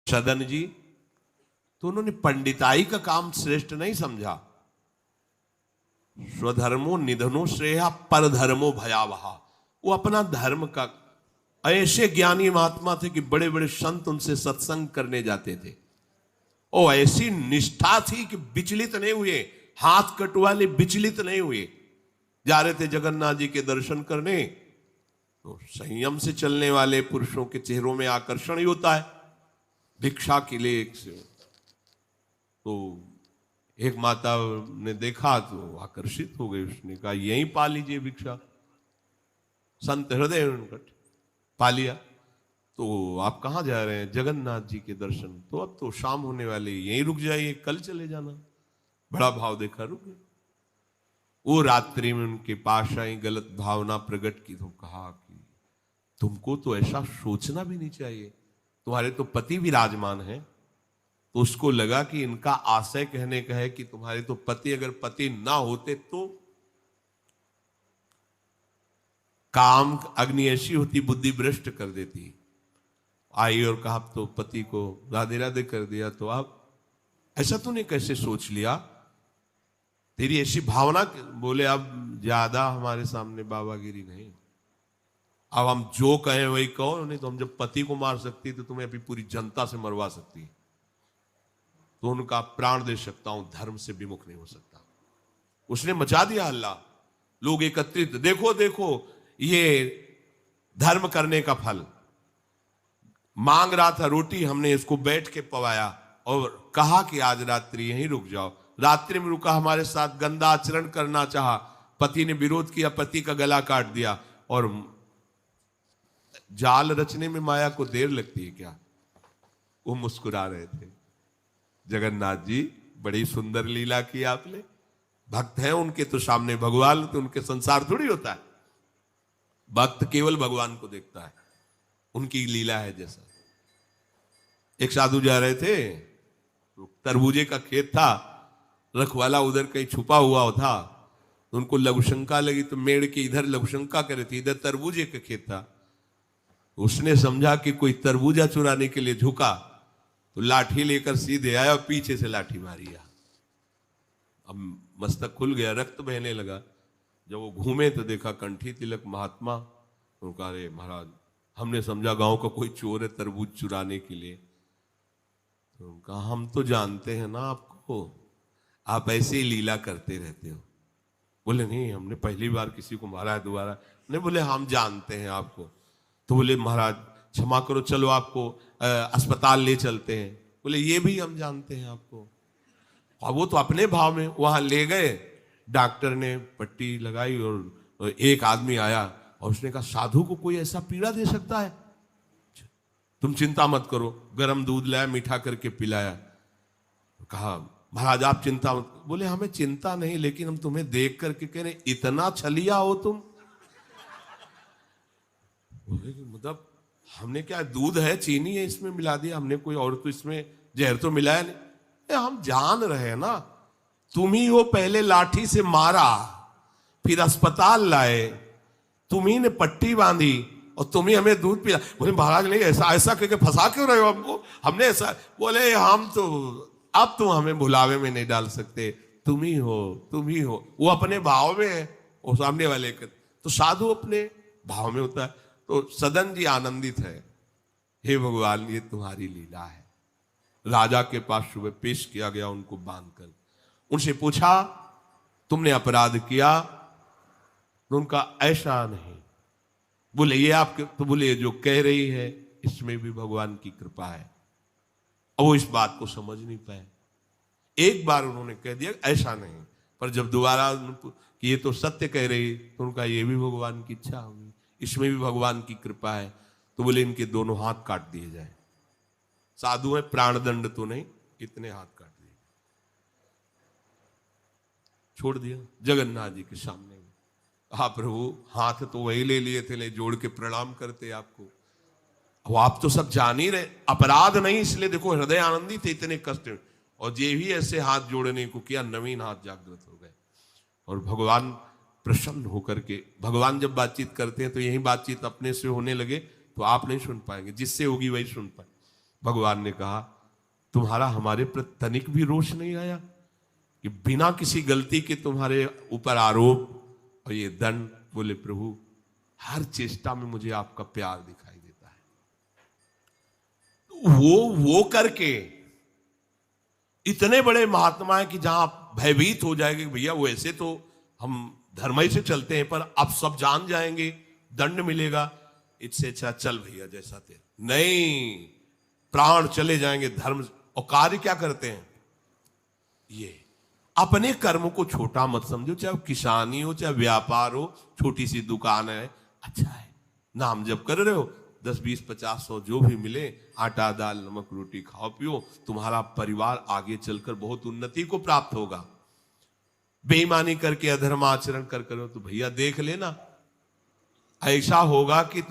सदन जी, तो उन्होंने पंडिताई का काम श्रेष्ठ नहीं समझा। स्वधर्मो निधनो श्रेया परधर्मो भयावहा। वो अपना धर्म का, ऐसे ज्ञानी महात्मा थे कि बड़े बड़े संत उनसे सत्संग करने जाते थे। और ऐसी निष्ठा थी कि विचलित नहीं हुए, हाथ कटवाले विचलित नहीं हुए। जा रहे थे जगन्नाथ जी के दर्शन करने, तो संयम से चलने वाले पुरुषों के चेहरों में आकर्षण ही होता है। भिक्षा के लिए तो एक माता ने देखा तो आकर्षित हो गई। उसने कहा यहीं पा लीजिए भिक्षा। संत हृदय उनकट पा लिया। तो आप कहाँ जा रहे हैं? जगन्नाथ जी के दर्शन। तो अब तो शाम होने वाली, यहीं रुक जाइए, कल चले जाना। बड़ा भाव देखा, रुक गए। वो रात्रि में उनके पास आई, गलत भावना प्रकट की। तो कहा कि तुमको तो ऐसा सोचना भी नहीं चाहिए, तुम्हारे तो पति विराजमान है। तो उसको लगा कि इनका आशय कहने का है कि तुम्हारे तो पति, अगर पति ना होते तो काम अग्नि ऐसी होती, बुद्धि भ्रष्ट कर देती। आई और कहा तो पति को राधे राधे कर दिया। तो आप ऐसा तूने कैसे सोच लिया? तेरी ऐसी भावना? बोले अब ज्यादा हमारे सामने बाबागिरी नहीं, अब हम जो कहें वही कहो। नहीं तो हम जब पति को मार सकती तो तुम्हें अभी पूरी जनता से मरवा सकती, तो उनका प्राण दे सकता हूं, धर्म से विमुख नहीं हो सकता। उसने मचा दिया हल्ला, लोग एकत्रित। देखो देखो, ये धर्म करने का फल। मांग रहा था रोटी, हमने इसको बैठ के पवाया और कहा कि आज रात्रि यहीं रुक जाओ। रात्रि में रुका, हमारे साथ गंदा आचरण करना चाहा, पति ने विरोध किया, पति का गला काट दिया। और जाल रचने में माया को देर लगती है क्या? वो मुस्कुरा रहे थे। जगन्नाथ जी, बड़ी सुंदर लीला की आपने। भक्त हैं उनके तो सामने भगवान, तो उनके संसार थोड़ी होता है। भक्त केवल भगवान को देखता है, उनकी लीला है जैसा। एक साधु जा रहे थे, तो तरबूजे का खेत था, रखवाला उधर कहीं छुपा हुआ था। तो उनको लघुशंका लगी, तो मेड़ के इधर लघुशंका करे थे, इधर तरबूजे का खेत था। उसने समझा कि कोई तरबूजा चुराने के लिए झुका, तो लाठी लेकर सीधे आया और पीछे से लाठी मारी। अब मस्तक खुल गया, रक्त बहने लगा। जब वो घूमे तो देखा कंठी तिलक महात्मा। तो कहा अरे महाराज, हमने समझा गांव का कोई चोर है तरबूज चुराने के लिए। तो कहा हम तो जानते हैं ना आपको, आप ऐसे ही लीला करते रहते हो। बोले नहीं, हमने पहली बार किसी को मारा है, दोबारा नहीं। बोले हम जानते हैं आपको। तो बोले महाराज क्षमा करो, चलो आपको अस्पताल ले चलते हैं। बोले ये भी हम जानते हैं आपको। और वो तो अपने भाव में वहां ले गए। डॉक्टर ने पट्टी लगाई और एक आदमी आया और उसने कहा साधु को कोई ऐसा पीड़ा दे सकता है? तुम चिंता मत करो। गर्म दूध लाया, मीठा करके पिलाया। कहा महाराज आप चिंता मत। बोले हमें चिंता नहीं, लेकिन हम तुम्हें देख करके कह रहे इतना छलिया हो तुम। मतलब हमने क्या, दूध है, चीनी है, इसमें मिला दिया हमने, कोई और तो इसमें जहर तो मिलाया नहीं। हम जान रहे हैं ना, तुम ही वो पहले लाठी से मारा, फिर अस्पताल लाए, तुम ही ने पट्टी बांधी और तुम ही हमें दूध पिला। बोले महाराज नहीं, ऐसा ऐसा करके फंसा क्यों रहे हो हमको? हमने ऐसा। बोले हम तो अब तुम हमें भुलावे में नहीं डाल सकते, तुम ही हो, तुम ही हो। वो अपने भाव में है, वो सामने वाले के। तो साधु अपने भाव में होता है। तो सदन जी आनंदित है, हे भगवान ये तुम्हारी लीला है। राजा के पास सुबह पेश किया गया उनको बांधकर। उनसे पूछा तुमने अपराध किया? तो उनका ऐसा नहीं। बोले ये आपके, तो बोले जो कह रही है इसमें भी भगवान की कृपा है। और वो इस बात को समझ नहीं पाए। एक बार उन्होंने कह दिया ऐसा नहीं, पर जब दोबारा कि ये तो सत्य कह रही, तो उनका ये भी भगवान की इच्छा होगी, इसमें भी भगवान की कृपा है। तो बोले इनके दोनों हाथ काट दिए जाए। साधु है, प्राणदंड तो नहीं, इतने हाथ काट दिए, छोड़ दिया जगन्नाथ जी के सामने। हाँ प्रभु, हाथ तो वही ले लिए थे, ले जोड़ के प्रणाम करते आपको। अब आप तो सब जान ही रहे, अपराध नहीं, इसलिए देखो हृदय आनंदित थे इतने कष्ट में। और जे भी ऐसे हाथ जोड़ने को किया, नवीन हाथ जागृत हो गए। और भगवान प्रसन्न होकर के, भगवान जब बातचीत करते हैं तो यही बातचीत अपने से होने लगे तो आप नहीं सुन पाएंगे, जिससे होगी वही सुन पाए। भगवान ने कहा, तुम्हारा हमारे प्रति तनिक भी रोष नहीं आया कि बिना किसी गलती के तुम्हारे ऊपर आरोप और ये दंड। बोले प्रभु, हर चेष्टा में मुझे आपका प्यार दिखाई देता है। वो करके इतने बड़े महात्मा है कि जहां आप भयभीत हो जाएंगे, भैया वो ऐसे तो हम धर्मय से चलते हैं, पर अब सब जान जाएंगे, दंड मिलेगा, इससे अच्छा चल भैया जैसा तेरा। नहीं, प्राण चले जाएंगे धर्म। और कार्य क्या करते हैं? ये अपने कर्म को छोटा मत समझो, चाहे किसानी हो, चाहे व्यापार हो, छोटी सी दुकान है, अच्छा है, नाम जप कर रहे हो, 10, 20, 50, 100 जो भी मिले, आटा दाल नमक रोटी खाओ पियो, तुम्हारा परिवार आगे चलकर बहुत उन्नति को प्राप्त होगा। बेईमानी करके, अधर्म आचरण कर करो तो भैया देख लेना, ऐसा होगा कि